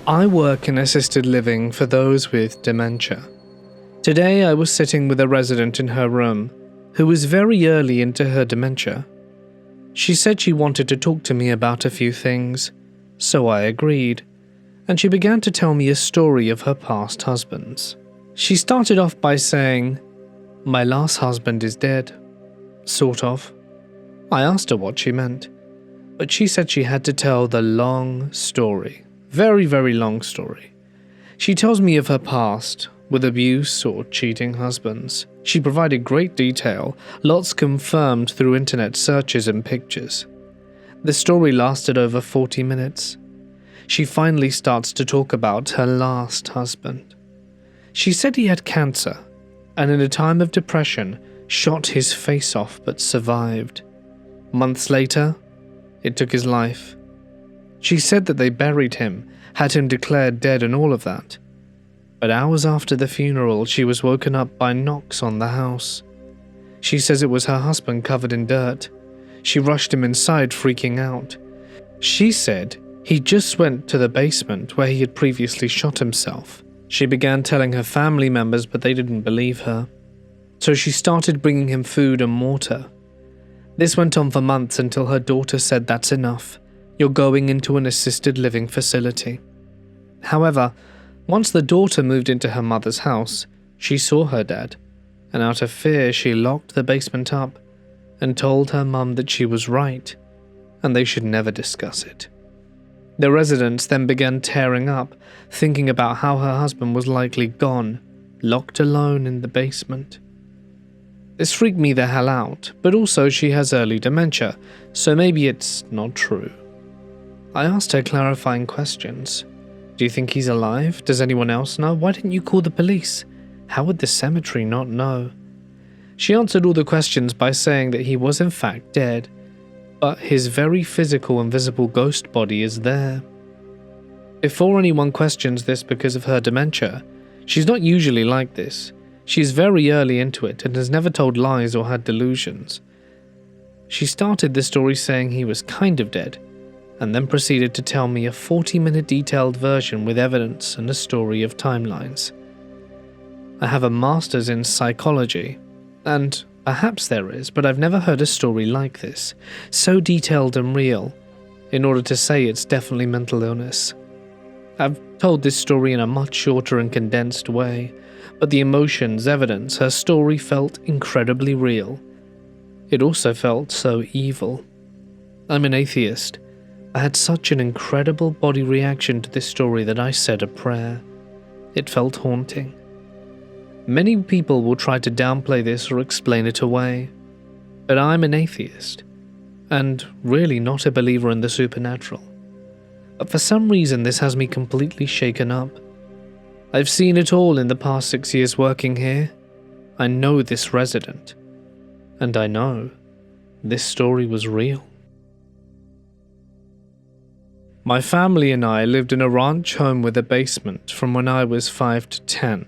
I work in assisted living for those with dementia. Today I was sitting with a resident in her room who was very early into her dementia. She said she wanted to talk to me about a few things, so I agreed, and she began to tell me a story of her past husbands. She started off by saying, "My last husband is dead." Sort of. I asked her what she meant, but she said she had to tell the long story. Very, very long story. She tells me of her past, with abuse or cheating husbands. She provided great detail, lots confirmed through internet searches and pictures. The story lasted over 40 minutes. She finally starts to talk about her last husband. She said he had cancer, and in a time of depression, shot his face off but survived. Months later, it took his life. She said that they buried him, had him declared dead and all of that. But hours after the funeral, she was woken up by knocks on the house. She says it was her husband covered in dirt. She rushed him inside, freaking out. She said he just went to the basement where he had previously shot himself. She began telling her family members, but they didn't believe her. So she started bringing him food and water. This went on for months until her daughter said, "That's enough. You're going into an assisted living facility." However, once the daughter moved into her mother's house, she saw her dad, and out of fear she locked the basement up and told her mum that she was right, and they should never discuss it. The residents then began tearing up, thinking about how her husband was likely gone, locked alone in the basement. This freaked me the hell out, but also she has early dementia, so maybe it's not true. I asked her clarifying questions. Do you think he's alive? Does anyone else know? Why didn't you call the police? How would the cemetery not know? She answered all the questions by saying that he was in fact dead, but his very physical and visible ghost body is there. Before anyone questions this because of her dementia, she's not usually like this. She's very early into it and has never told lies or had delusions. She started the story saying he was kind of dead, and then proceeded to tell me a 40-minute detailed version with evidence and a story of timelines. I have a master's in psychology, and perhaps there is, but I've never heard a story like this, so detailed and real, in order to say it's definitely mental illness. I've told this story in a much shorter and condensed way, but the emotions, evidence, her story felt incredibly real. It also felt so evil. I'm an atheist. I had such an incredible body reaction to this story that I said a prayer. It felt haunting. Many people will try to downplay this or explain it away, but I'm an atheist, and really not a believer in the supernatural. But for some reason this has me completely shaken up. I've seen it all in the past 6 years working here. I know this resident, and I know this story was real. My family and I lived in a ranch home with a basement from when I was 5 to 10.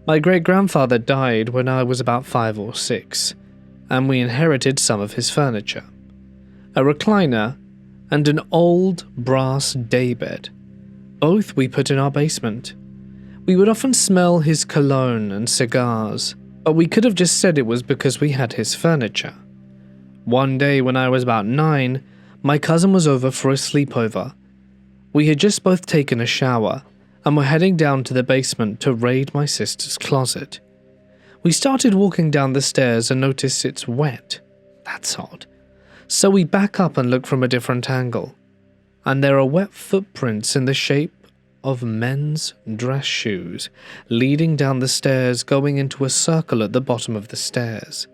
My great-grandfather died when I was about 5 or 6, and we inherited some of his furniture. A recliner and an old brass daybed. Both we put in our basement. We would often smell his cologne and cigars, but we could have just said it was because we had his furniture. One day when I was about 9, my cousin was over for a sleepover. We had just both taken a shower and were heading down to the basement to raid my sister's closet. We started walking down the stairs and noticed it's wet. That's odd. So we back up and look from a different angle, and there are wet footprints in the shape of men's dress shoes leading down the stairs, going into a circle at the bottom of the stairs,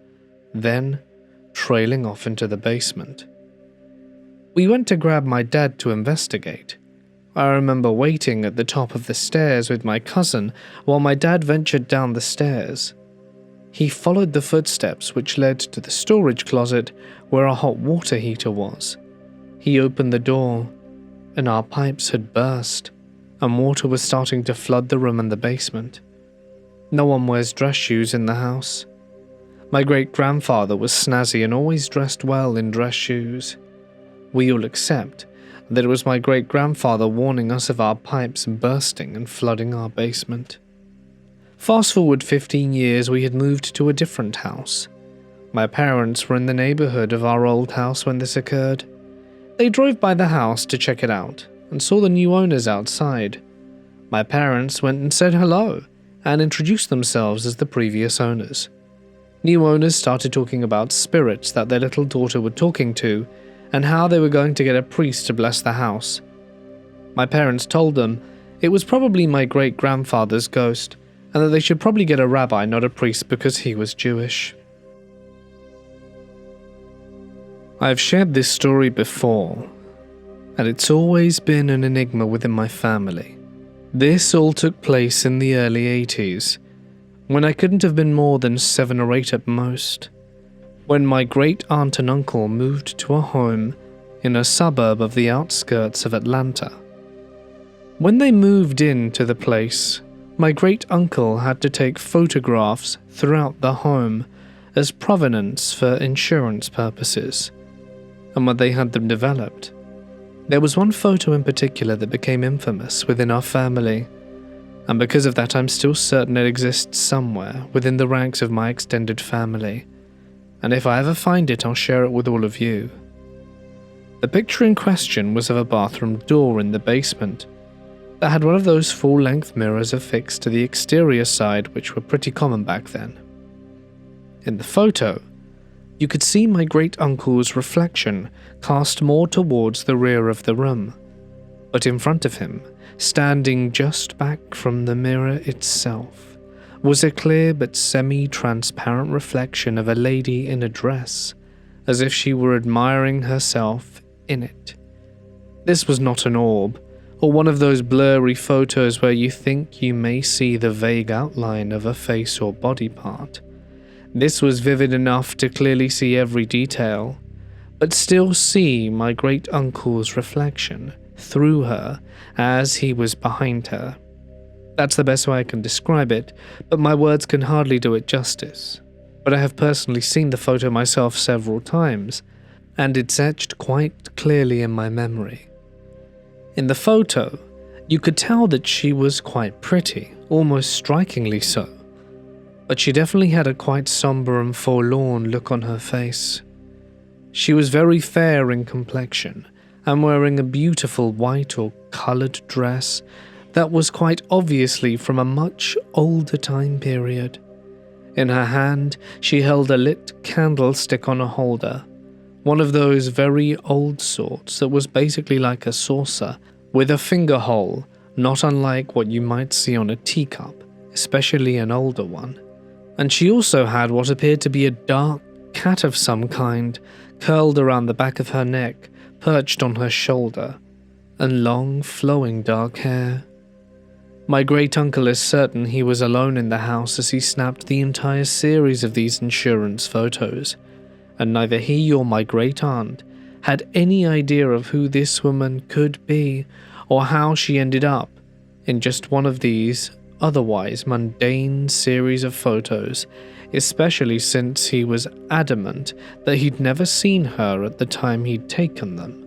then trailing off into the basement. We went to grab my dad to investigate. I remember waiting at the top of the stairs with my cousin while my dad ventured down the stairs. He followed the footsteps which led to the storage closet where a hot water heater was. He opened the door, and our pipes had burst, and water was starting to flood the room and the basement. No one wears dress shoes in the house. My great-grandfather was snazzy and always dressed well in dress shoes. We all accept, that it was my great-grandfather warning us of our pipes bursting and flooding our basement. Fast forward 15 years, we had moved to a different house. My parents were in the neighborhood of our old house when this occurred. They drove by the house to check it out and saw the new owners outside. My parents went and said hello and introduced themselves as the previous owners. New owners started talking about spirits that their little daughter were talking to and how they were going to get a priest to bless the house. My parents told them it was probably my great-grandfather's ghost and that they should probably get a rabbi, not a priest, because he was Jewish. I've shared this story before, and it's always been an enigma within my family. This all took place in the early 80s, when I couldn't have been more than 7 or 8 at most, when my great-aunt and uncle moved to a home in a suburb of the outskirts of Atlanta. When they moved into the place, my great-uncle had to take photographs throughout the home as provenance for insurance purposes, and when they had them developed, there was one photo in particular that became infamous within our family, and because of that I'm still certain it exists somewhere within the ranks of my extended family, and if I ever find it I'll share it with all of you. The picture in question was of a bathroom door in the basement that had one of those full-length mirrors affixed to the exterior side, which were pretty common back then. In the photo, you could see my great-uncle's reflection cast more towards the rear of the room, but in front of him, standing just back from the mirror itself, was a clear but semi-transparent reflection of a lady in a dress, as if she were admiring herself in it. This was not an orb, or one of those blurry photos where you think you may see the vague outline of a face or body part. This was vivid enough to clearly see every detail, but still see my great-uncle's reflection through her as he was behind her. That's the best way I can describe it, but my words can hardly do it justice. But I have personally seen the photo myself several times, and it's etched quite clearly in my memory. In the photo, you could tell that she was quite pretty, almost strikingly so, but she definitely had a quite somber and forlorn look on her face. She was very fair in complexion, and wearing a beautiful white or coloured dress that was quite obviously from a much older time period. In her hand, she held a lit candlestick on a holder, one of those very old sorts that was basically like a saucer, with a finger hole, not unlike what you might see on a teacup, especially an older one. And she also had what appeared to be a dark cat of some kind, curled around the back of her neck, perched on her shoulder, and long, flowing dark hair. My great-uncle is certain he was alone in the house as he snapped the entire series of these insurance photos, and neither he or my great-aunt had any idea of who this woman could be or how she ended up in just one of these otherwise mundane series of photos, especially since he was adamant that he'd never seen her at the time he'd taken them.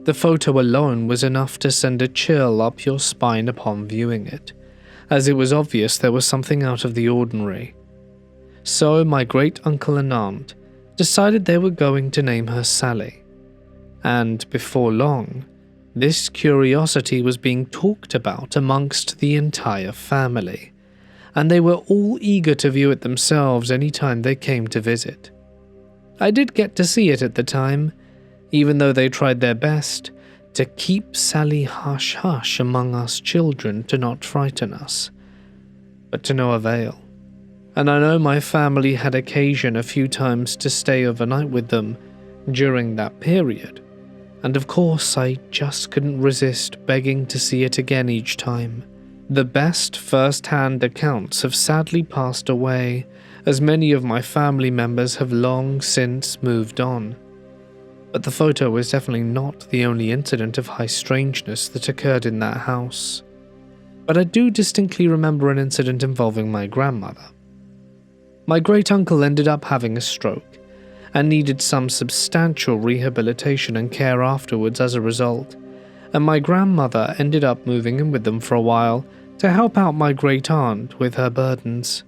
The photo alone was enough to send a chill up your spine upon viewing it, as it was obvious there was something out of the ordinary. So my great-uncle and aunt decided they were going to name her Sally, and before long, this curiosity was being talked about amongst the entire family, and they were all eager to view it themselves any time they came to visit. I did get to see it at the time, even though they tried their best to keep Sally hush-hush among us children to not frighten us, but to no avail. And I know my family had occasion a few times to stay overnight with them during that period, and of course I just couldn't resist begging to see it again each time. The best first-hand accounts have sadly passed away, as many of my family members have long since moved on. But the photo was definitely not the only incident of high strangeness that occurred in that house. But I do distinctly remember an incident involving my grandmother. My great-uncle ended up having a stroke, and needed some substantial rehabilitation and care afterwards as a result, and my grandmother ended up moving in with them for a while to help out my great-aunt with her burdens.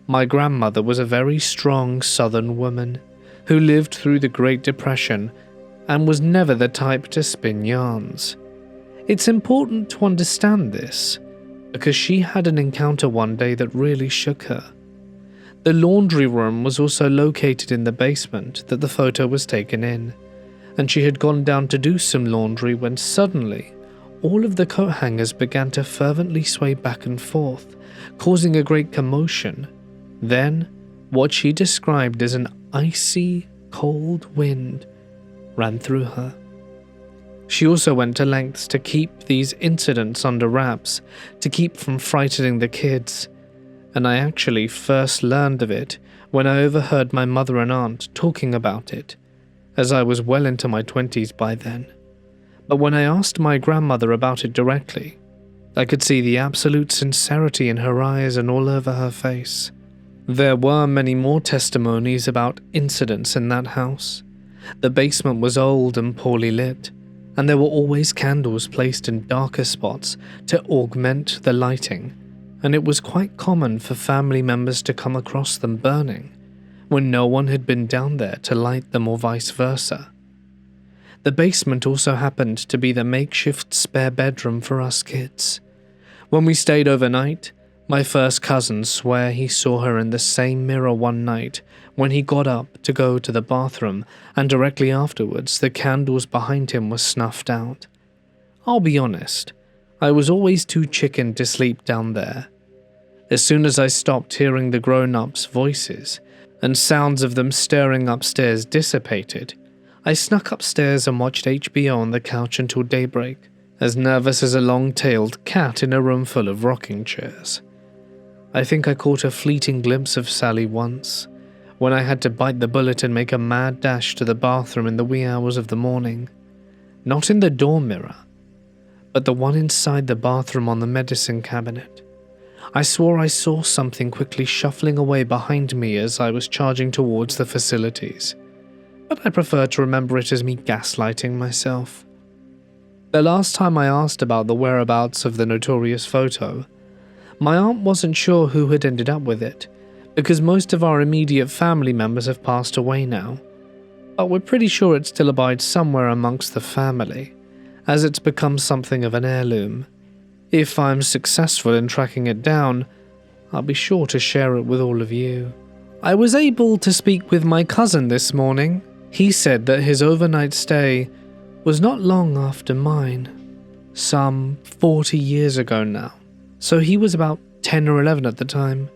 My grandmother was a very strong Southern woman who lived through the Great Depression and was never the type to spin yarns. It's important to understand this because she had an encounter one day that really shook her. The laundry room was also located in the basement that the photo was taken in, and she had gone down to do some laundry when suddenly all of the coat hangers began to fervently sway back and forth, causing a great commotion. Then, what she described as an icy, cold wind ran through her. She also went to lengths to keep these incidents under wraps, to keep from frightening the kids, and I actually first learned of it when I overheard my mother and aunt talking about it, as I was well into my 20s by then. But when I asked my grandmother about it directly, I could see the absolute sincerity in her eyes and all over her face. There were many more testimonies about incidents in that house. The basement was old and poorly lit, and there were always candles placed in darker spots to augment the lighting, and it was quite common for family members to come across them burning when no one had been down there to light them or vice versa. The basement also happened to be the makeshift spare bedroom for us kids. When we stayed overnight, my first cousin swore he saw her in the same mirror one night when he got up to go to the bathroom, and directly afterwards the candles behind him were snuffed out. I'll be honest, I was always too chicken to sleep down there. As soon as I stopped hearing the grown-ups' voices and sounds of them staring upstairs dissipated, I snuck upstairs and watched HBO on the couch until daybreak, as nervous as a long-tailed cat in a room full of rocking chairs. I think I caught a fleeting glimpse of Sally once, when I had to bite the bullet and make a mad dash to the bathroom in the wee hours of the morning. Not in the door mirror, but the one inside the bathroom on the medicine cabinet. I swore I saw something quickly shuffling away behind me as I was charging towards the facilities, but I prefer to remember it as me gaslighting myself. The last time I asked about the whereabouts of the notorious photo, my aunt wasn't sure who had ended up with it, because most of our immediate family members have passed away now, but we're pretty sure it still abides somewhere amongst the family, as it's become something of an heirloom. If I'm successful in tracking it down, I'll be sure to share it with all of you. I was able to speak with my cousin this morning. He said that his overnight stay was not long after mine, some 40 years ago now. So he was about 10 or 11 at the time,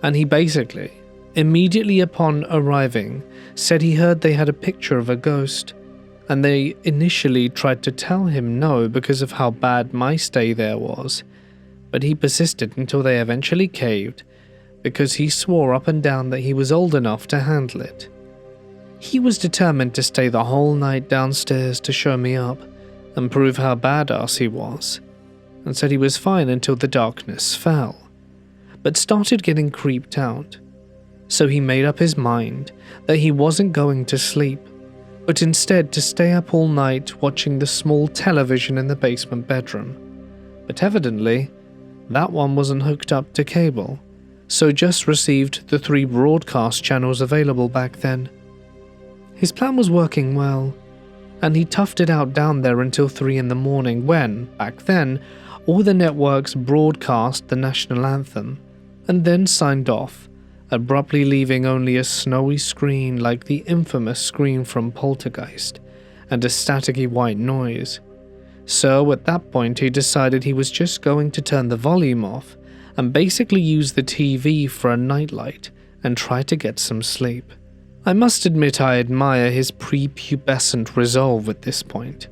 and he basically, immediately upon arriving, said he heard they had a picture of a ghost, and they initially tried to tell him no because of how bad my stay there was, but he persisted until they eventually caved because he swore up and down that he was old enough to handle it. He was determined to stay the whole night downstairs to show me up and prove how badass he was, and said he was fine until the darkness fell, but started getting creeped out. So he made up his mind that he wasn't going to sleep, but instead to stay up all night watching the small television in the basement bedroom. But evidently, that one wasn't hooked up to cable, so just received the 3 broadcast channels available back then. His plan was working well, and he toughed it out down there until 3 in the morning when, back then, all the networks broadcast the national anthem, and then signed off, abruptly leaving only a snowy screen like the infamous screen from Poltergeist, and a staticky white noise. So at that point he decided he was just going to turn the volume off, and basically use the TV for a nightlight, and try to get some sleep. I must admit I admire his prepubescent resolve at this point.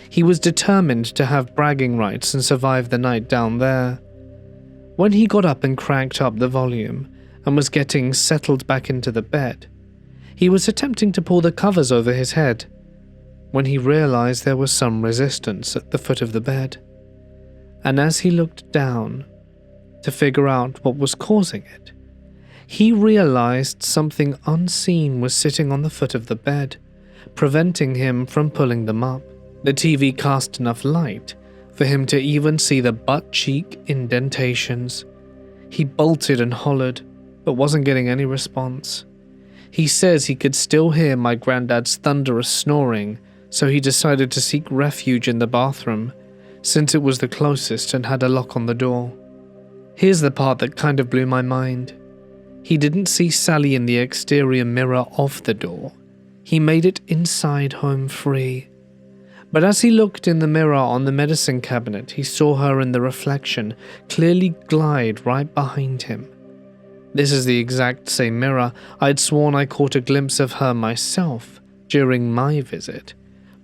He was determined to have bragging rights and survive the night down there. When he got up and cranked up the volume, and was getting settled back into the bed, he was attempting to pull the covers over his head, when he realized there was some resistance at the foot of the bed. And as he looked down to figure out what was causing it, he realized something unseen was sitting on the foot of the bed, preventing him from pulling them up. The TV cast enough light for him to even see the butt-cheek indentations. He bolted and hollered, but wasn't getting any response. He says he could still hear my granddad's thunderous snoring, so he decided to seek refuge in the bathroom, since it was the closest and had a lock on the door. Here's the part that kind of blew my mind. He didn't see Sally in the exterior mirror of the door. He made it inside home free. But as he looked in the mirror on the medicine cabinet, he saw her in the reflection clearly glide right behind him. This is the exact same mirror I'd sworn I caught a glimpse of her myself during my visit,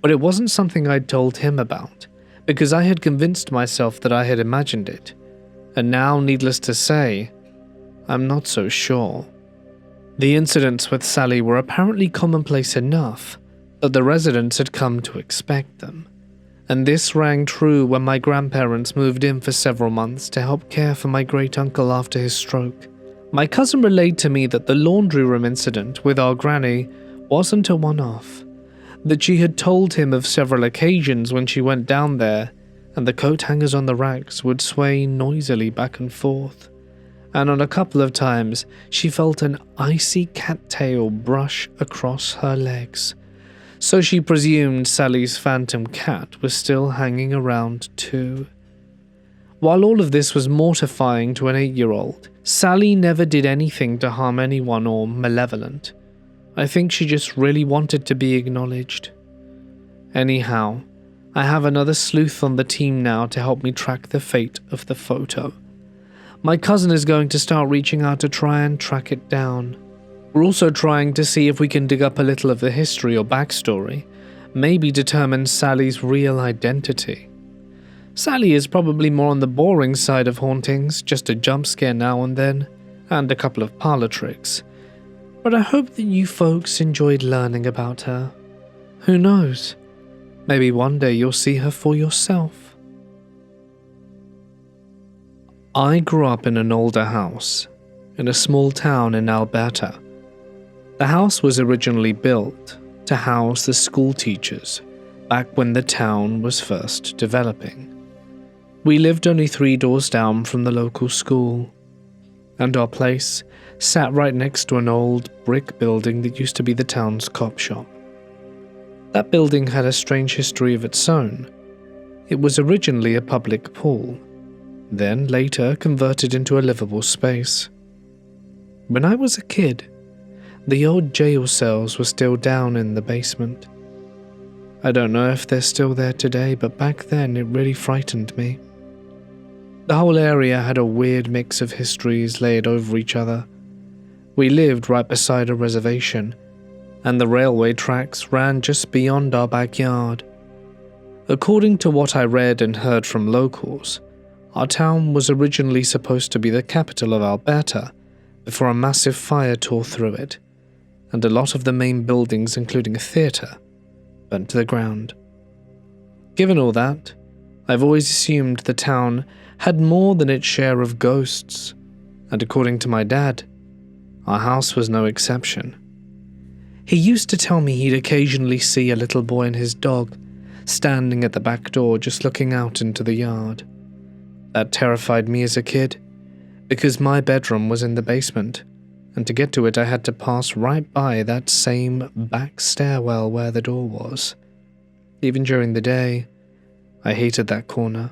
but it wasn't something I'd told him about, because I had convinced myself that I had imagined it, and now, needless to say, I'm not so sure. The incidents with Sally were apparently commonplace enough that the residents had come to expect them, and this rang true when my grandparents moved in for several months to help care for my great-uncle after his stroke. My cousin relayed to me that the laundry room incident with our granny wasn't a one-off, that she had told him of several occasions when she went down there and the coat hangers on the racks would sway noisily back and forth, and on a couple of times she felt an icy cattail brush across her legs, so she presumed Sally's phantom cat was still hanging around too. While all of this was mortifying to an 8-year-old, Sally never did anything to harm anyone or malevolent. I think she just really wanted to be acknowledged. Anyhow, I have another sleuth on the team now to help me track the fate of the photo. My cousin is going to start reaching out to try and track it down. We're also trying to see if we can dig up a little of the history or backstory, maybe determine Sally's real identity. Sally is probably more on the boring side of hauntings, just a jump scare now and then, and a couple of parlor tricks. But I hope that you folks enjoyed learning about her. Who knows? Maybe one day you'll see her for yourself. I grew up in an older house, in a small town in Alberta. The house was originally built to house the school teachers back when the town was first developing. We lived only 3 doors down from the local school, and our place sat right next to an old brick building that used to be the town's cop shop. That building had a strange history of its own. It was originally a public pool, then later converted into a livable space. When I was a kid, the old jail cells were still down in the basement. I don't know if they're still there today, but back then it really frightened me. The whole area had a weird mix of histories layered over each other. We lived right beside a reservation, and the railway tracks ran just beyond our backyard. According to what I read and heard from locals, our town was originally supposed to be the capital of Alberta before a massive fire tore through it, and a lot of the main buildings, including a theatre, burnt to the ground. Given all that, I've always assumed the town had more than its share of ghosts, and according to my dad, our house was no exception. He used to tell me he'd occasionally see a little boy and his dog standing at the back door just looking out into the yard. That terrified me as a kid, because my bedroom was in the basement, and to get to it I had to pass right by that same back stairwell where the door was. Even during the day, I hated that corner.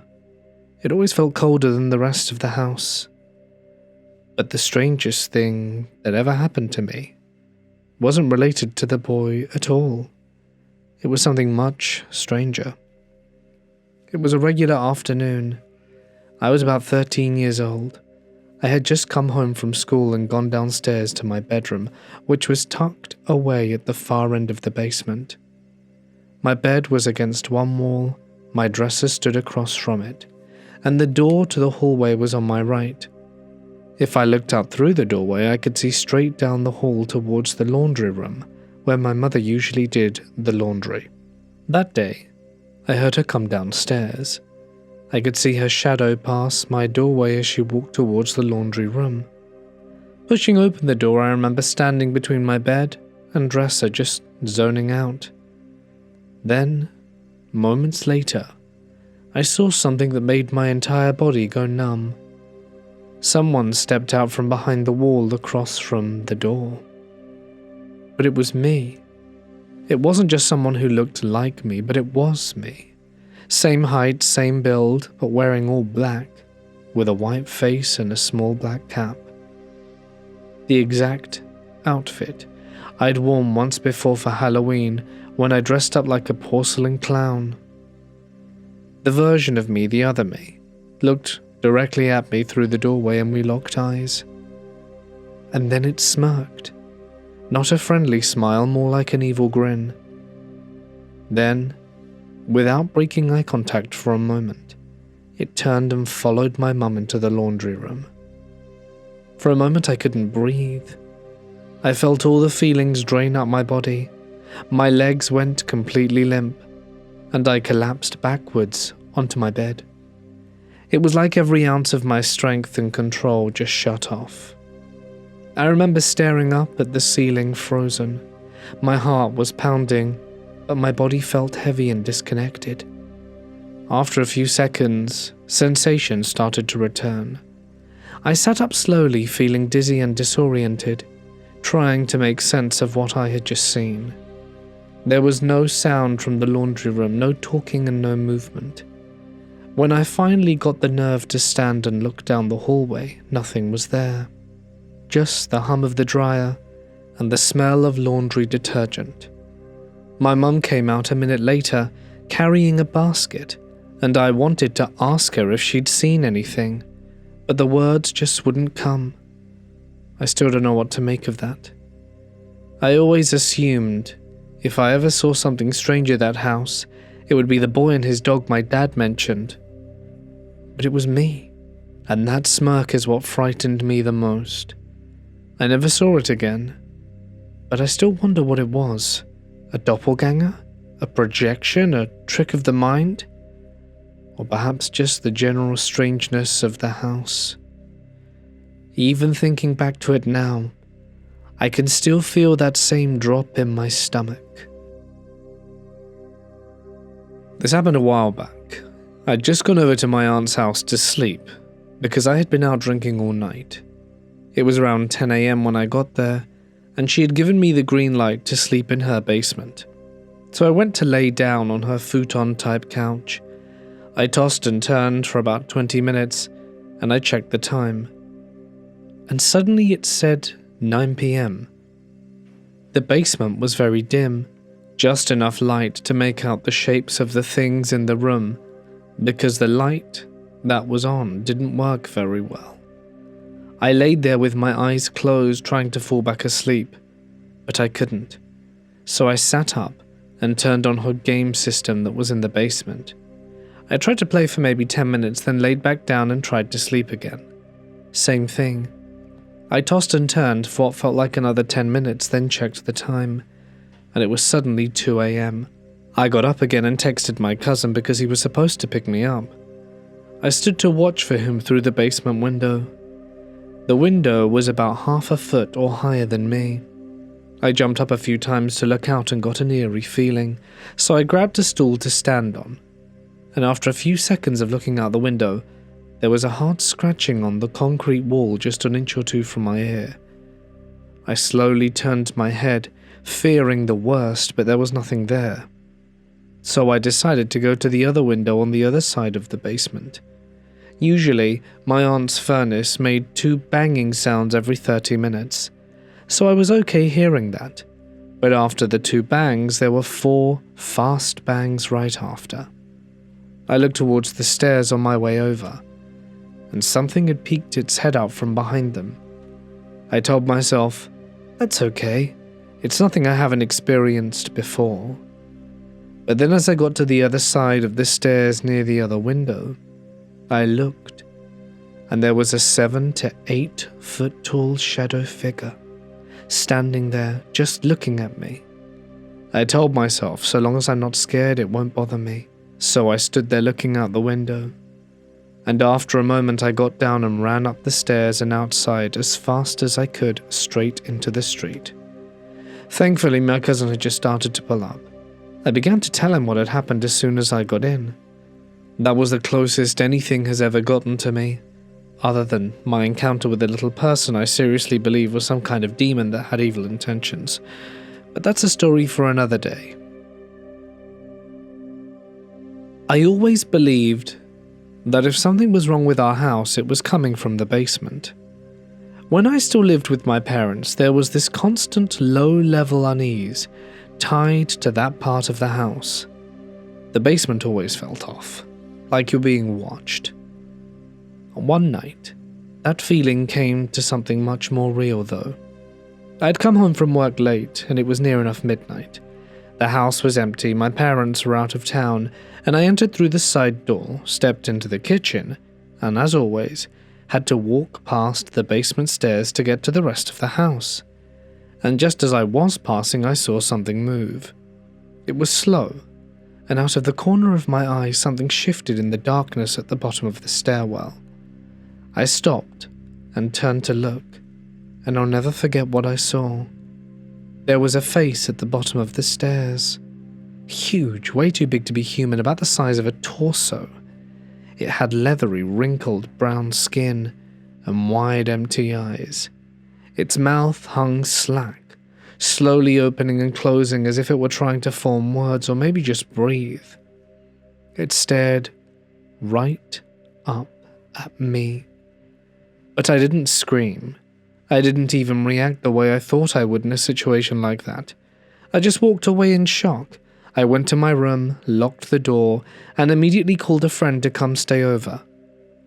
It always felt colder than the rest of the house. But the strangest thing that ever happened to me wasn't related to the boy at all. It was something much stranger. It was a regular afternoon. I was about 13 years old. I had just come home from school and gone downstairs to my bedroom, which was tucked away at the far end of the basement. My bed was against one wall, my dresser stood across from it, and the door to the hallway was on my right. If I looked out through the doorway, I could see straight down the hall towards the laundry room, where my mother usually did the laundry. That day, I heard her come downstairs. I could see her shadow pass my doorway as she walked towards the laundry room. Pushing open the door, I remember standing between my bed and dresser, just zoning out. Then, moments later, I saw something that made my entire body go numb. Someone stepped out from behind the wall across from the door. But it was me. It wasn't just someone who looked like me, but it was me. Same height, same build, but wearing all black, with a white face and a small black cap. The exact outfit I'd worn once before for Halloween when I dressed up like a porcelain clown. The version of me, the other me, looked directly at me through the doorway and we locked eyes. And then it smirked. Not a friendly smile, more like an evil grin. Then, without breaking eye contact for a moment, it turned and followed my mum into the laundry room. For a moment I couldn't breathe. I felt all the feelings drain out my body. My legs went completely limp, and I collapsed backwards onto my bed. It was like every ounce of my strength and control just shut off. I remember staring up at the ceiling frozen. My heart was pounding, but my body felt heavy and disconnected. After a few seconds, sensation started to return. I sat up slowly, feeling dizzy and disoriented, trying to make sense of what I had just seen. There was no sound from the laundry room, no talking and no movement. When I finally got the nerve to stand and look down the hallway, nothing was there. Just the hum of the dryer and the smell of laundry detergent. My mum came out a minute later, carrying a basket, and I wanted to ask her if she'd seen anything, but the words just wouldn't come. I still don't know what to make of that. I always assumed if I ever saw something strange at that house, it would be the boy and his dog my dad mentioned. But it was me, and that smirk is what frightened me the most. I never saw it again, but I still wonder what it was. A doppelganger? A projection? A trick of the mind? Or perhaps just the general strangeness of the house. Even thinking back to it now, I can still feel that same drop in my stomach. This happened a while back. I'd just gone over to my aunt's house to sleep because I had been out drinking all night. It was around 10 a.m. when I got there, and she had given me the green light to sleep in her basement. So I went to lay down on her futon-type couch. I tossed and turned for about 20 minutes, and I checked the time. And suddenly it said 9 p.m. The basement was very dim, just enough light to make out the shapes of the things in the room, because the light that was on didn't work very well. I laid there with my eyes closed, trying to fall back asleep, but I couldn't. So I sat up and turned on her game system that was in the basement. I tried to play for maybe 10 minutes, then laid back down and tried to sleep again. Same thing. I tossed and turned for what felt like another 10 minutes, then checked the time, and it was suddenly 2 a.m. I got up again and texted my cousin because he was supposed to pick me up. I stood to watch for him through the basement window. The window was about half a foot or higher than me. I jumped up a few times to look out and got an eerie feeling, so I grabbed a stool to stand on. And after a few seconds of looking out the window, there was a hard scratching on the concrete wall just an inch or two from my ear. I slowly turned my head, fearing the worst, but there was nothing there. So I decided to go to the other window on the other side of the basement. Usually, my aunt's furnace made 2 banging sounds every 30 minutes, so I was okay hearing that. But after the 2 bangs, there were 4 fast bangs right after. I looked towards the stairs on my way over, and something had peeked its head out from behind them. I told myself, that's okay, it's nothing I haven't experienced before. But then as I got to the other side of the stairs near the other window, I looked, and there was a 7 to 8 foot tall shadow figure, standing there just looking at me. I told myself, so long as I'm not scared, it won't bother me. So I stood there looking out the window. and after a moment I got down and ran up the stairs and outside as fast as I could straight into the street. Thankfully, my cousin had just started to pull up. I began to tell him what had happened as soon as I got in. That was the closest anything has ever gotten to me, other than my encounter with the little person I seriously believe was some kind of demon that had evil intentions. But that's a story for another day. I always believed that if something was wrong with our house, it was coming from the basement. When I still lived with my parents, there was this constant low-level unease tied to that part of the house. The basement always felt off, like you're being watched. One night, that feeling came to something much more real though. I'd come home from work late, and it was near enough midnight. The house was empty, my parents were out of town, and I entered through the side door, stepped into the kitchen, and as always, had to walk past the basement stairs to get to the rest of the house. And just as I was passing, I saw something move. It was slow, and out of the corner of my eye, something shifted in the darkness at the bottom of the stairwell. I stopped and turned to look, and I'll never forget what I saw. There was a face at the bottom of the stairs. Huge, way too big to be human, about the size of a torso. It had leathery, wrinkled brown skin and wide, empty eyes. Its mouth hung slack, slowly opening and closing as if it were trying to form words or maybe just breathe. It stared right up at me. But I didn't scream. I didn't even react the way I thought I would in a situation like that. I just walked away in shock. I went to my room, locked the door, and immediately called a friend to come stay over.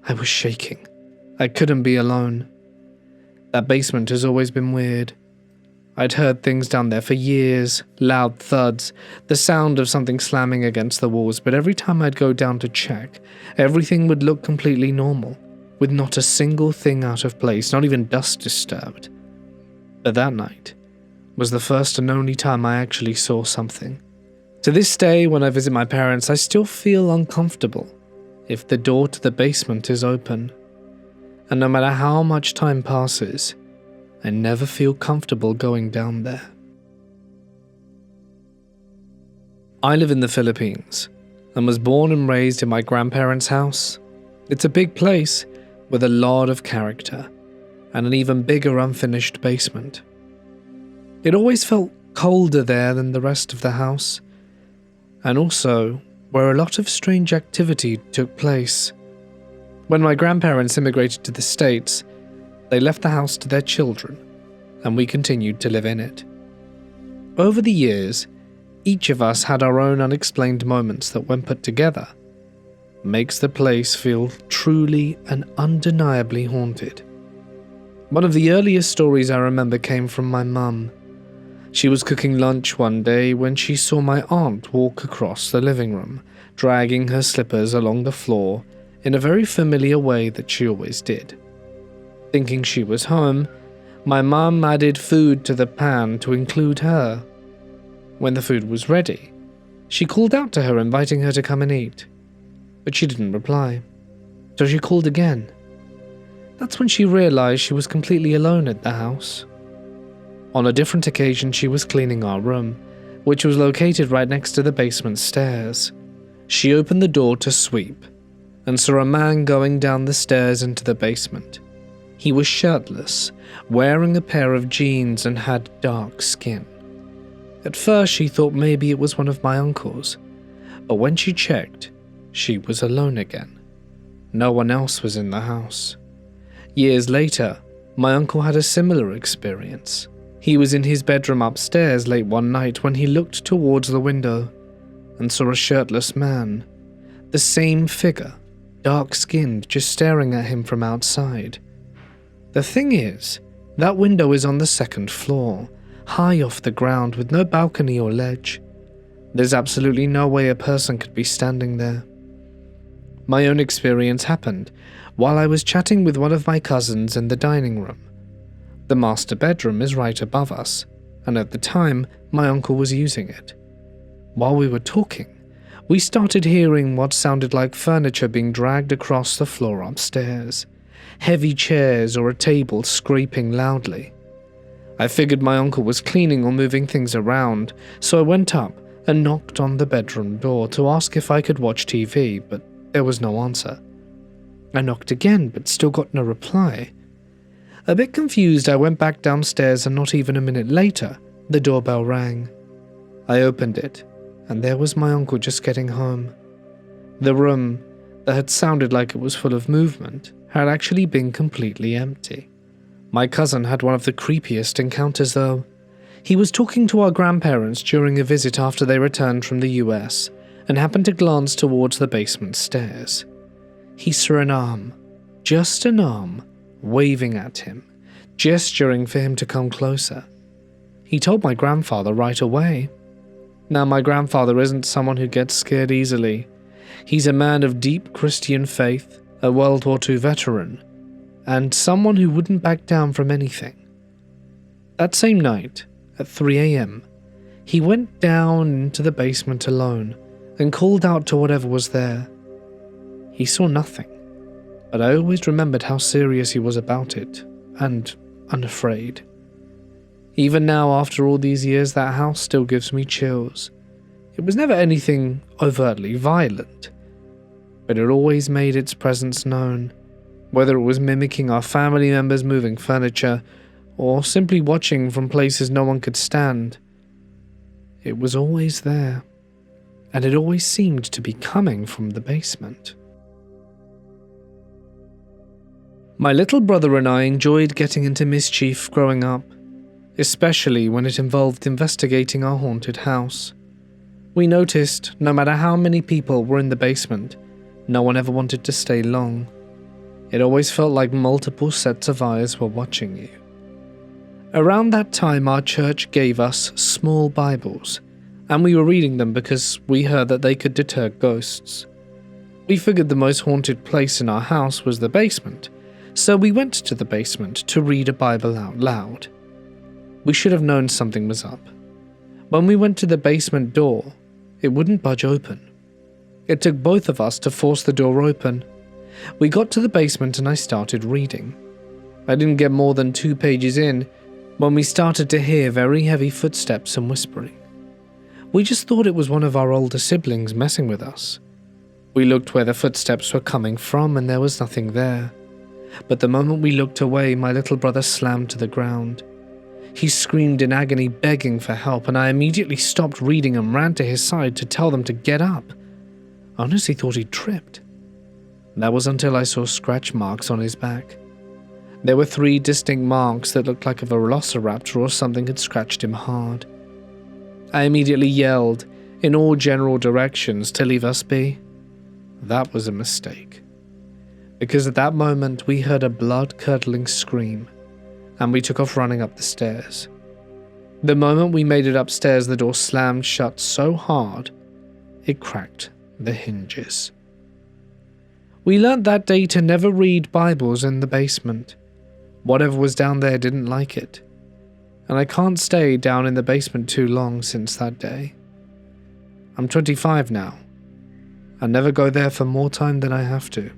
I was shaking. I couldn't be alone. That basement has always been weird. I'd heard things down there for years, loud thuds, the sound of something slamming against the walls, but every time I'd go down to check, everything would look completely normal, with not a single thing out of place, not even dust disturbed. But that night was the first and only time I actually saw something. To this day, when I visit my parents, I still feel uncomfortable if the door to the basement is open. And no matter how much time passes, I never feel comfortable going down there. I live in the Philippines and was born and raised in my grandparents' house. It's a big place with a lot of character and an even bigger unfinished basement. It always felt colder there than the rest of the house, and also where a lot of strange activity took place. When my grandparents immigrated to the States, they left the house to their children, and we continued to live in it. Over the years, each of us had our own unexplained moments that, when put together, makes the place feel truly and undeniably haunted. One of the earliest stories I remember came from my mum. She was cooking lunch one day when she saw my aunt walk across the living room, dragging her slippers along the floor in a very familiar way that she always did. Thinking she was home, my mum added food to the pan to include her. When the food was ready, she called out to her, inviting her to come and eat. But she didn't reply, so she called again. That's when she realized she was completely alone at the house. On a different occasion, she was cleaning our room, which was located right next to the basement stairs. She opened the door to sweep and saw a man going down the stairs into the basement. He was shirtless, wearing a pair of jeans and had dark skin. At first she thought maybe it was one of my uncles, but when she checked, she was alone again. No one else was in the house. Years later, my uncle had a similar experience. He was in his bedroom upstairs late one night when he looked towards the window and saw a shirtless man, the same figure, dark-skinned, just staring at him from outside. The thing is, that window is on the second floor, high off the ground with no balcony or ledge. There's absolutely no way a person could be standing there. My own experience happened while I was chatting with one of my cousins in the dining room. The master bedroom is right above us, and at the time, my uncle was using it. While we were talking, We started hearing what sounded like furniture being dragged across the floor upstairs, heavy chairs or a table scraping loudly. I figured my uncle was cleaning or moving things around, so I went up and knocked on the bedroom door to ask if I could watch TV, but there was no answer. I knocked again, but still got no reply. A bit confused, I went back downstairs, and not even a minute later, the doorbell rang. I opened it, and there was my uncle just getting home. The room, that had sounded like it was full of movement, had actually been completely empty. My cousin had one of the creepiest encounters though. He was talking to our grandparents during a visit after they returned from the US, and happened to glance towards the basement stairs. He saw an arm, just an arm, waving at him, gesturing for him to come closer. He told my grandfather right away. Now, my grandfather isn't someone who gets scared easily. He's a man of deep Christian faith, a World War II veteran, and someone who wouldn't back down from anything. That same night, at 3 a.m., he went down into the basement alone and called out to whatever was there. He saw nothing, but I always remembered how serious he was about it, and unafraid. Even now, after all these years, that house still gives me chills. It was never anything overtly violent, but it always made its presence known, whether it was mimicking our family members moving furniture, or simply watching from places no one could stand. It was always there, and it always seemed to be coming from the basement. My little brother and I enjoyed getting into mischief growing up, especially when it involved investigating our haunted house. We noticed, no matter how many people were in the basement, no one ever wanted to stay long. It always felt like multiple sets of eyes were watching you. Around that time, our church gave us small Bibles, and we were reading them because we heard that they could deter ghosts. We figured the most haunted place in our house was the basement, so we went to the basement to read a Bible out loud. We should have known something was up. When we went to the basement door, it wouldn't budge open. It took both of us to force the door open. We got to the basement and I started reading. I didn't get more than 2 pages in when we started to hear very heavy footsteps and whispering. We just thought it was one of our older siblings messing with us. We looked where the footsteps were coming from and there was nothing there. But the moment we looked away, my little brother slammed to the ground. He screamed in agony, begging for help, and I immediately stopped reading and ran to his side to tell them to get up. I honestly thought he'd tripped. That was until I saw scratch marks on his back. There were 3 distinct marks that looked like a velociraptor or something had scratched him hard. I immediately yelled, in all general directions, to leave us be. That was a mistake. Because at that moment we heard a blood-curdling scream, and we took off running up the stairs. The moment we made it upstairs, the door slammed shut so hard, it cracked the hinges. We learnt that day to never read Bibles in the basement. Whatever was down there didn't like it, and I can't stay down in the basement too long since that day. I'm 25 now. I never go there for more time than I have to.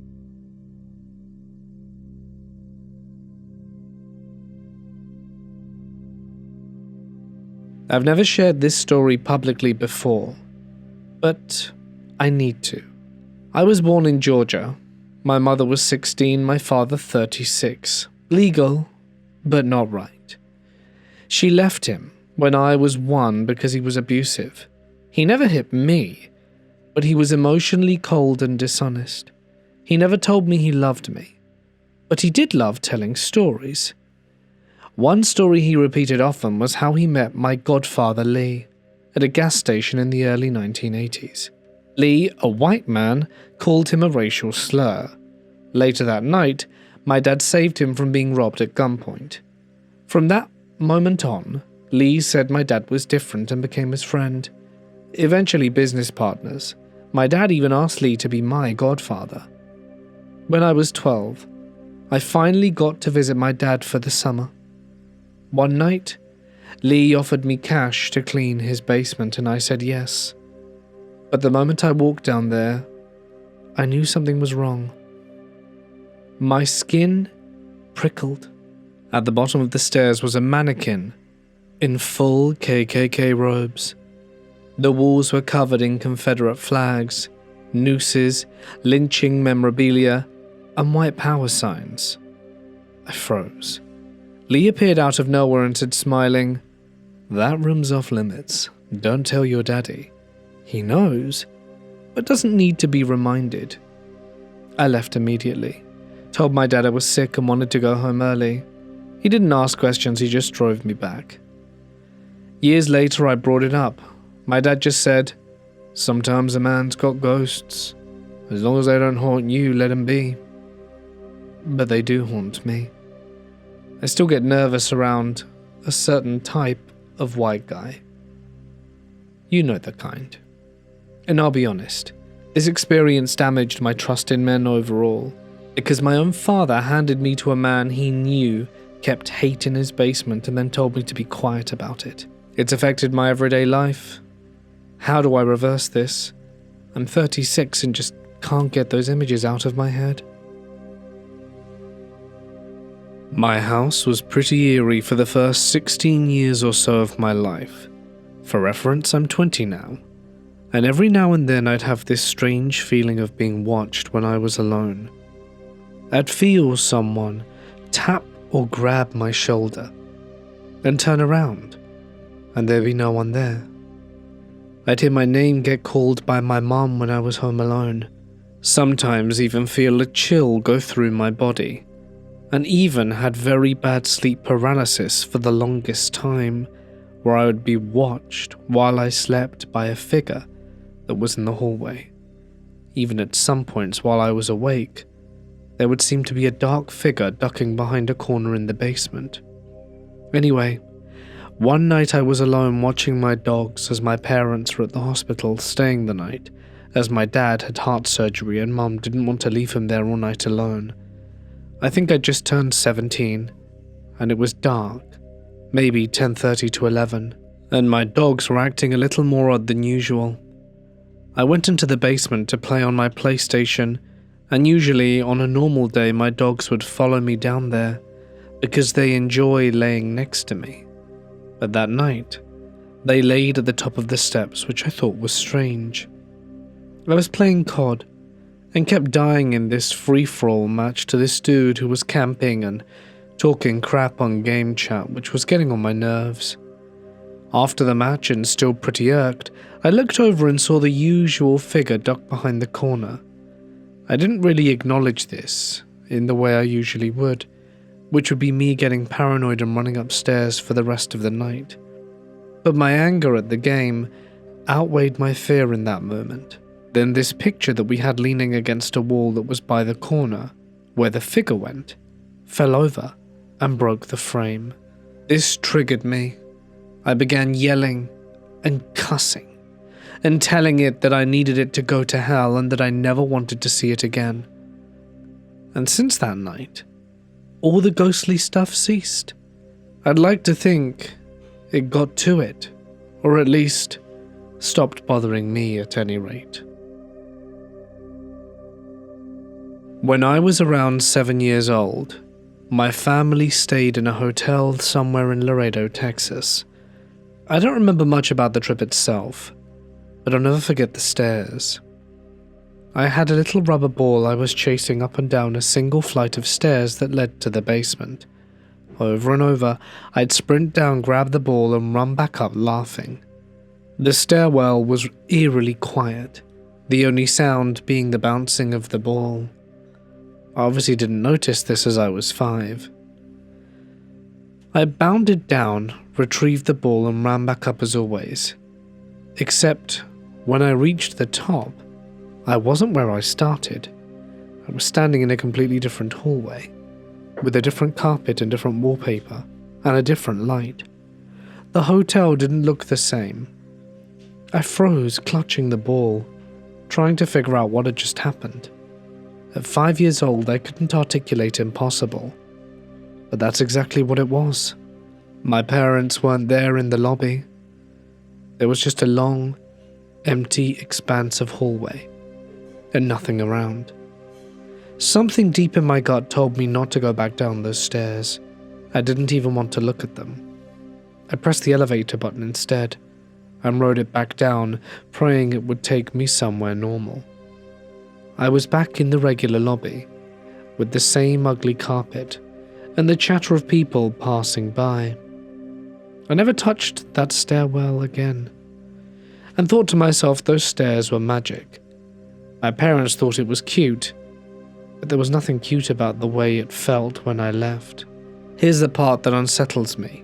I've never shared this story publicly before, but I need to. I was born in Georgia. My mother was 16, my father 36. Legal, but not right. She left him when I was 1 because he was abusive. He never hit me, but he was emotionally cold and dishonest. He never told me he loved me, but he did love telling stories. One story he repeated often was how he met my godfather Lee at a gas station in the early 1980s. Lee, a white man, called him a racial slur. Later that night, my dad saved him from being robbed at gunpoint. From that moment on, Lee said my dad was different and became his friend. Eventually business partners. My dad even asked Lee to be my godfather. When I was 12, I finally got to visit my dad for the summer. One night, Lee offered me cash to clean his basement and I said yes. But the moment I walked down there, I knew something was wrong. My skin prickled. At the bottom of the stairs was a mannequin in full KKK robes. The walls were covered in Confederate flags, nooses, lynching memorabilia, and white power signs. I froze. Lee appeared out of nowhere and said, smiling, "That room's off limits. Don't tell your daddy. He knows, but doesn't need to be reminded." I left immediately, told my dad I was sick and wanted to go home early. He didn't ask questions, he just drove me back. Years later, I brought it up. My dad just said, "Sometimes a man's got ghosts. As long as they don't haunt you, let them be." But they do haunt me. I still get nervous around a certain type of white guy. You know the kind. And I'll be honest, this experience damaged my trust in men overall, because my own father handed me to a man he knew kept hate in his basement and then told me to be quiet about it. It's affected my everyday life. How do I reverse this? I'm 36 and just can't get those images out of my head. My house was pretty eerie for the first 16 years or so of my life. For reference, I'm 20 now, and every now and then I'd have this strange feeling of being watched when I was alone. I'd feel someone tap or grab my shoulder, and turn around, and there'd be no one there. I'd hear my name get called by my mum when I was home alone, sometimes even feel a chill go through my body, and even had very bad sleep paralysis for the longest time, where I would be watched while I slept by a figure that was in the hallway. Even at some points while I was awake, there would seem to be a dark figure ducking behind a corner in the basement. Anyway, one night I was alone watching my dogs as my parents were at the hospital staying the night, as my dad had heart surgery and mum didn't want to leave him there all night alone. I think I'd just turned 17, and it was dark, maybe 10:30 to 11, and my dogs were acting a little more odd than usual. I went into the basement to play on my PlayStation, and usually on a normal day my dogs would follow me down there because they enjoy laying next to me. But that night, they laid at the top of the steps, which I thought was strange. I was playing COD and kept dying in this free-for-all match to this dude who was camping and talking crap on game chat, which was getting on my nerves. After the match, and still pretty irked, I looked over and saw the usual figure duck behind the corner. I didn't really acknowledge this in the way I usually would, which would be me getting paranoid and running upstairs for the rest of the night. But my anger at the game outweighed my fear in that moment. Then this picture that we had leaning against a wall that was by the corner, where the figure went, fell over and broke the frame. This triggered me. I began yelling and cussing, and telling it that I needed it to go to hell and that I never wanted to see it again. And since that night, all the ghostly stuff ceased. I'd like to think it got to it, or at least stopped bothering me at any rate. When I was around 7 years old, my family stayed in a hotel somewhere in Laredo, Texas. I don't remember much about the trip itself, but I'll never forget the stairs. I had a little rubber ball I was chasing up and down a single flight of stairs that led to the basement. Over and over, I'd sprint down, grab the ball, and run back up laughing. The stairwell was eerily quiet, the only sound being the bouncing of the ball. I obviously didn't notice this as I was 5. I bounded down, retrieved the ball, and ran back up as always. Except when I reached the top, I wasn't where I started. I was standing in a completely different hallway, with a different carpet and different wallpaper, and a different light. The hotel didn't look the same. I froze, clutching the ball, trying to figure out what had just happened. At 5 years old, I couldn't articulate impossible, but that's exactly what it was. My parents weren't there in the lobby. There was just a long, empty expanse of hallway, and nothing around. Something deep in my gut told me not to go back down those stairs. I didn't even want to look at them. I pressed the elevator button instead, and rode it back down, praying it would take me somewhere normal. I was back in the regular lobby, with the same ugly carpet, and the chatter of people passing by. I never touched that stairwell again, and thought to myself those stairs were magic. My parents thought it was cute, but there was nothing cute about the way it felt when I left. Here's the part that unsettles me.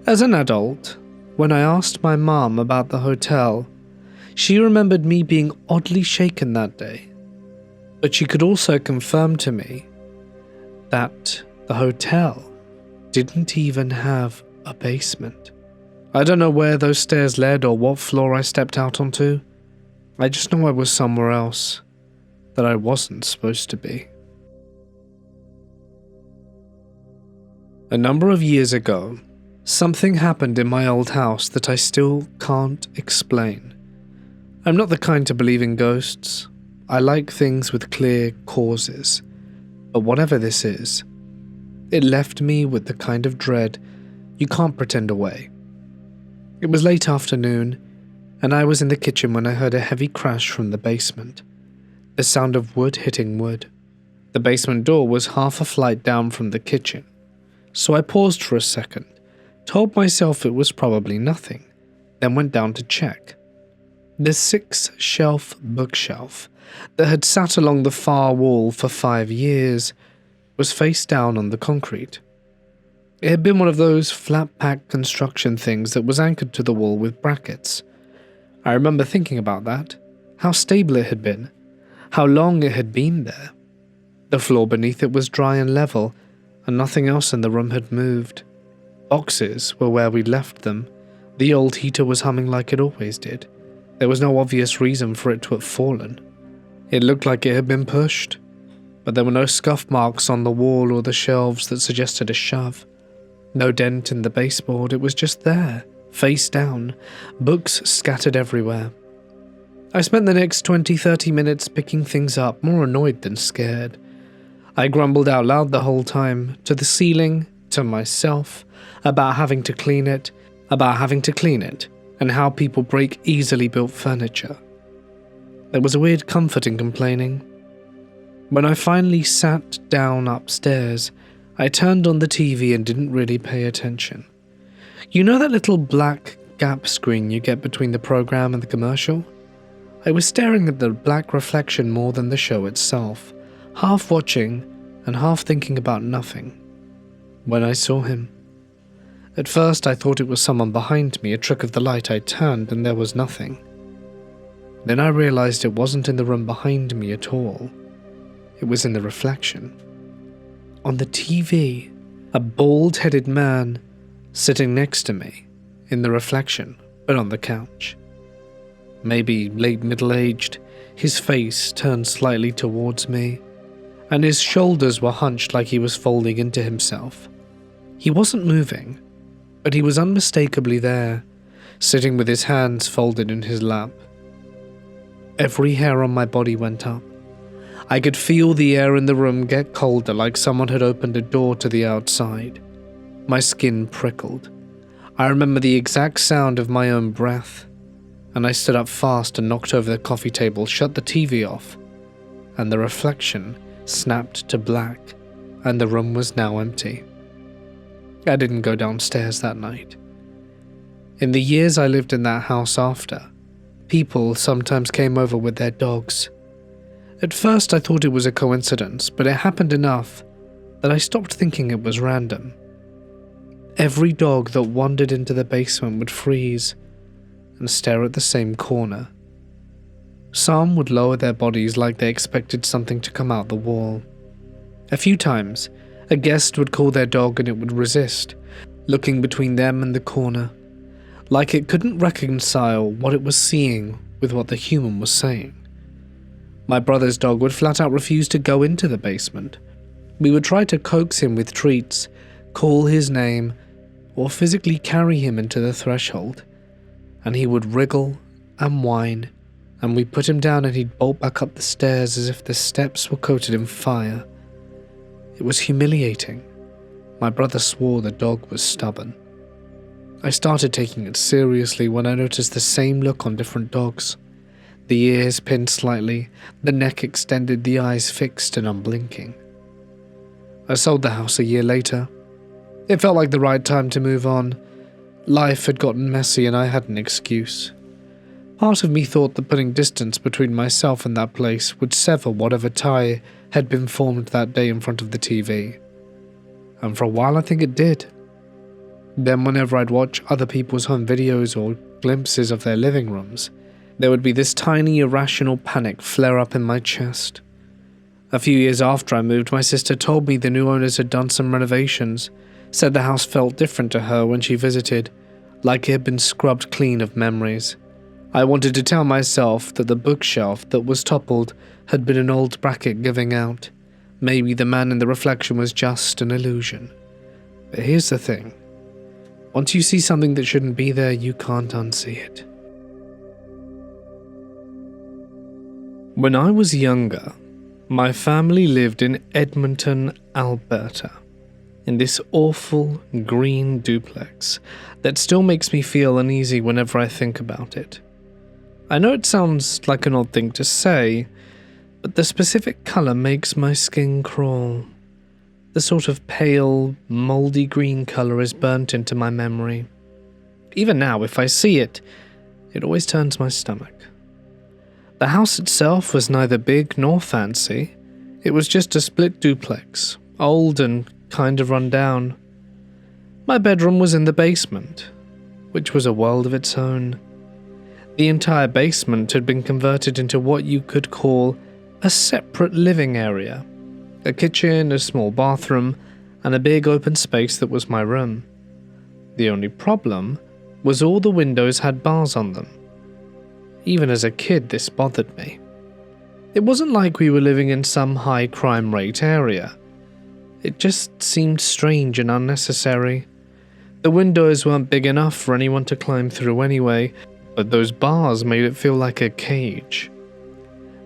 As an adult, when I asked my mom about the hotel, she remembered me being oddly shaken that day, but she could also confirm to me that the hotel didn't even have a basement. I don't know where those stairs led or what floor I stepped out onto. I just know I was somewhere else that I wasn't supposed to be. A number of years ago, something happened in my old house that I still can't explain. I'm not the kind to believe in ghosts. I like things with clear causes. But whatever this is, it left me with the kind of dread you can't pretend away. It was late afternoon, and I was in the kitchen when I heard a heavy crash from the basement. The sound of wood hitting wood. The basement door was half a flight down from the kitchen, so I paused for a second, told myself it was probably nothing, then went down to check. The 6-shelf bookshelf that had sat along the far wall for 5 years was face down on the concrete. It had been one of those flat-pack construction things that was anchored to the wall with brackets. I remember thinking about that, how stable it had been, how long it had been there. The floor beneath it was dry and level, and nothing else in the room had moved. Boxes were where we'd left them. The old heater was humming like it always did. There was no obvious reason for it to have fallen. It looked like it had been pushed, but there were no scuff marks on the wall or the shelves that suggested a shove. No dent in the baseboard, it was just there, face down, books scattered everywhere. I spent the next 20-30 minutes picking things up, more annoyed than scared. I grumbled out loud the whole time, to the ceiling, to myself, about having to clean it, and how people break easily built furniture. There was a weird comfort in complaining. When I finally sat down upstairs, I turned on the TV and didn't really pay attention. You know that little black gap screen you get between the program and the commercial? I was staring at the black reflection more than the show itself, half watching and half thinking about nothing, when I saw him. At first I thought it was someone behind me, a trick of the light. I turned and there was nothing. Then I realized it wasn't in the room behind me at all. It was in the reflection. On the TV, a bald-headed man sitting next to me, in the reflection, but on the couch. Maybe late middle-aged, his face turned slightly towards me, and his shoulders were hunched like he was folding into himself. He wasn't moving, but he was unmistakably there, sitting with his hands folded in his lap. Every hair on my body went up. I could feel the air in the room get colder, like someone had opened a door to the outside. My skin prickled. I remember the exact sound of my own breath, and I stood up fast and knocked over the coffee table, shut the TV off, and the reflection snapped to black, and the room was now empty. I didn't go downstairs that night. In the years I lived in that house after, people sometimes came over with their dogs. At first I thought it was a coincidence, but it happened enough that I stopped thinking it was random. Every dog that wandered into the basement would freeze and stare at the same corner. Some would lower their bodies like they expected something to come out the wall. A few times, a guest would call their dog and it would resist, looking between them and the corner, like it couldn't reconcile what it was seeing with what the human was saying. My brother's dog would flat out refuse to go into the basement. We would try to coax him with treats, call his name, or physically carry him into the threshold, and he would wriggle and whine, and we put him down and he'd bolt back up the stairs as if the steps were coated in fire. It was humiliating. My brother swore the dog was stubborn. I started taking it seriously when I noticed the same look on different dogs. The ears pinned slightly, the neck extended, the eyes fixed and unblinking. I sold the house a year later. It felt like the right time to move on. Life had gotten messy and I had an excuse. Part of me thought that putting distance between myself and that place would sever whatever tie had been formed that day in front of the TV. And for a while I think it did. Then whenever I'd watch other people's home videos or glimpses of their living rooms, there would be this tiny irrational panic flare up in my chest. A few years after I moved, my sister told me the new owners had done some renovations, said the house felt different to her when she visited, like it had been scrubbed clean of memories. I wanted to tell myself that the bookshelf that was toppled had been an old bracket giving out. Maybe the man in the reflection was just an illusion. But here's the thing. Once you see something that shouldn't be there, you can't unsee it. When I was younger, my family lived in Edmonton, Alberta, in this awful green duplex that still makes me feel uneasy whenever I think about it. I know it sounds like an odd thing to say, but the specific colour makes my skin crawl. The sort of pale, mouldy green colour is burnt into my memory. Even now, if I see it, it always turns my stomach. The house itself was neither big nor fancy. It was just a split duplex, old and kind of run down. My bedroom was in the basement, which was a world of its own. The entire basement had been converted into what you could call a separate living area. A kitchen, a small bathroom, and a big open space that was my room. The only problem was all the windows had bars on them. Even as a kid, this bothered me. It wasn't like we were living in some high crime rate area. It just seemed strange and unnecessary. The windows weren't big enough for anyone to climb through anyway, but those bars made it feel like a cage.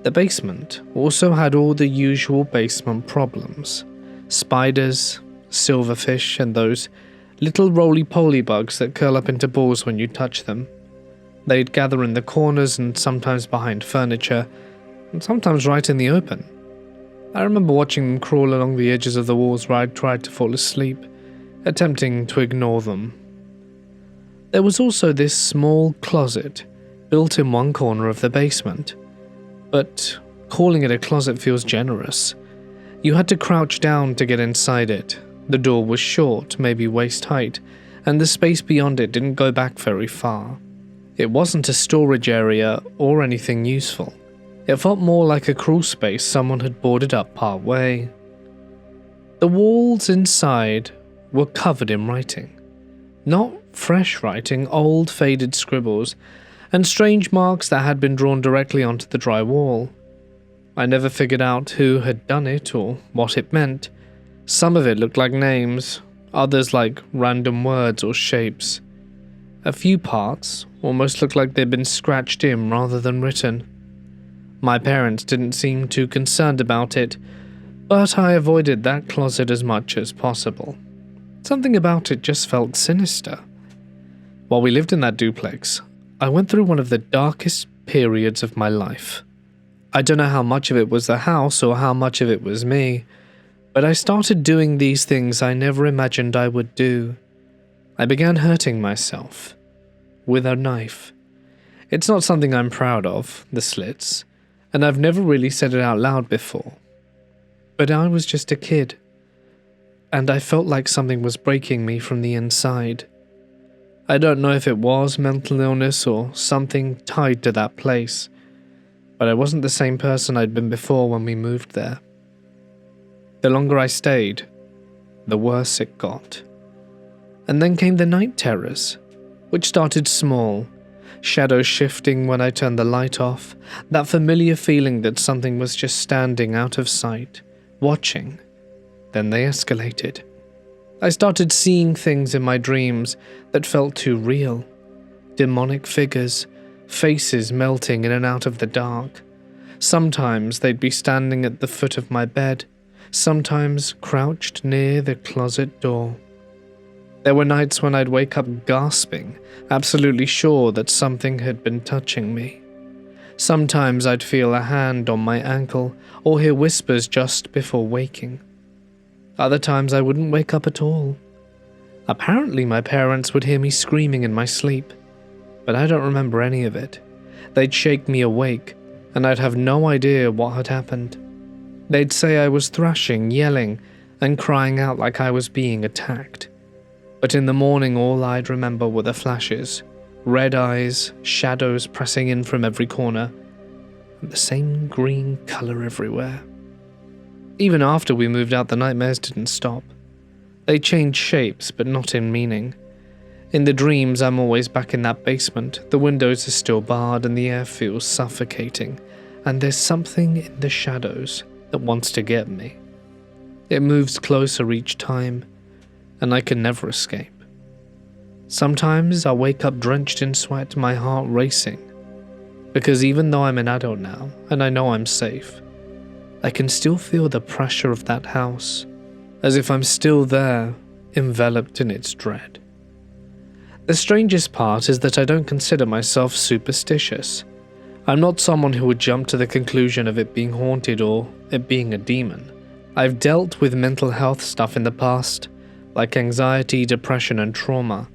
The basement also had all the usual basement problems. Spiders, silverfish, and those little roly-poly bugs that curl up into balls when you touch them. They'd gather in the corners and sometimes behind furniture, and sometimes right in the open. I remember watching them crawl along the edges of the walls where I'd tried to fall asleep, attempting to ignore them. There was also this small closet built in one corner of the basement. But calling it a closet feels generous. You had to crouch down to get inside it. The door was short, maybe waist height, and the space beyond it didn't go back very far. It wasn't a storage area or anything useful. It felt more like a crawl space someone had boarded up part way. The walls inside were covered in writing. Not fresh writing, old faded scribbles, and strange marks that had been drawn directly onto the dry wall. I never figured out who had done it or what it meant. Some of it looked like names, others like random words or shapes. A few parts almost looked like they'd been scratched in rather than written. My parents didn't seem too concerned about it, but I avoided that closet as much as possible. Something about it just felt sinister. While we lived in that duplex, I went through one of the darkest periods of my life. I don't know how much of it was the house or how much of it was me, but I started doing these things I never imagined I would do. I began hurting myself with a knife. It's not something I'm proud of, the slits, and I've never really said it out loud before. But I was just a kid, and I felt like something was breaking me from the inside. I don't know if it was mental illness or something tied to that place, but I wasn't the same person I'd been before when we moved there. The longer I stayed, the worse it got. And then came the night terrors, which started small, shadows shifting when I turned the light off, that familiar feeling that something was just standing out of sight, watching. Then they escalated. I started seeing things in my dreams that felt too real. Demonic figures, faces melting in and out of the dark. Sometimes they'd be standing at the foot of my bed, sometimes crouched near the closet door. There were nights when I'd wake up gasping, absolutely sure that something had been touching me. Sometimes I'd feel a hand on my ankle or hear whispers just before waking. Other times I wouldn't wake up at all. Apparently my parents would hear me screaming in my sleep, but I don't remember any of it. They'd shake me awake, and I'd have no idea what had happened. They'd say I was thrashing, yelling, and crying out like I was being attacked. But in the morning all I'd remember were the flashes, red eyes, shadows pressing in from every corner, and the same green colour everywhere. Even after we moved out, the nightmares didn't stop. They changed shapes, but not in meaning. In the dreams, I'm always back in that basement. The windows are still barred and the air feels suffocating, and there's something in the shadows that wants to get me. It moves closer each time, and I can never escape. Sometimes I wake up drenched in sweat, my heart racing, because even though I'm an adult now, and I know I'm safe, I can still feel the pressure of that house, as if I'm still there, enveloped in its dread. The strangest part is that I don't consider myself superstitious. I'm not someone who would jump to the conclusion of it being haunted or it being a demon. I've dealt with mental health stuff in the past, like anxiety, depression, and trauma,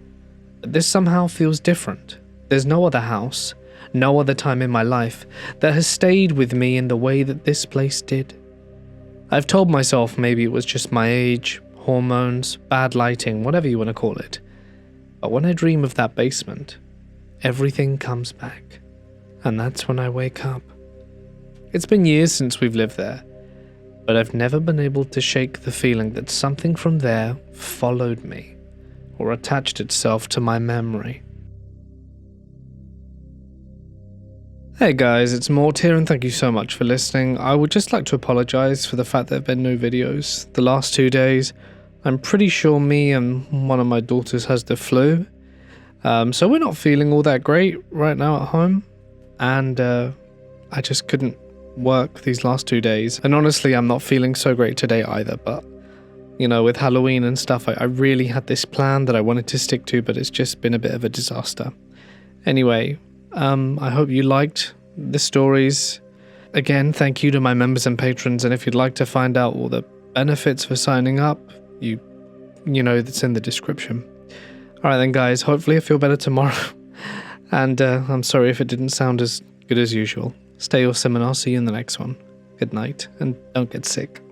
but this somehow feels different. There's no other house, no other time in my life that has stayed with me in the way that this place did. I've told myself maybe it was just my age, hormones, bad lighting, whatever you want to call it. But when I dream of that basement, everything comes back, and that's when I wake up. It's been years since we've lived there, but I've never been able to shake the feeling that something from there followed me, or attached itself to my memory. Hey guys, it's Mort here, and thank you so much for listening. I would just like to apologize for the fact there have been no videos the last 2 days. I'm pretty sure me and one of my daughters has the flu, so we're not feeling all that great right now at home, and I just couldn't work these last 2 days. And honestly, I'm not feeling so great today either, but you know, with Halloween and stuff, I really had this plan that I wanted to stick to, but it's just been a bit of a disaster. Anyway, I hope you liked the stories. Again, thank you to my members and patrons, and if you'd like to find out all the benefits for signing up, you know that's in the description. Alright then guys, hopefully I feel better tomorrow. And I'm sorry if it didn't sound as good as usual. Stay awesome and I'll see you in the next one. Good night, and don't get sick.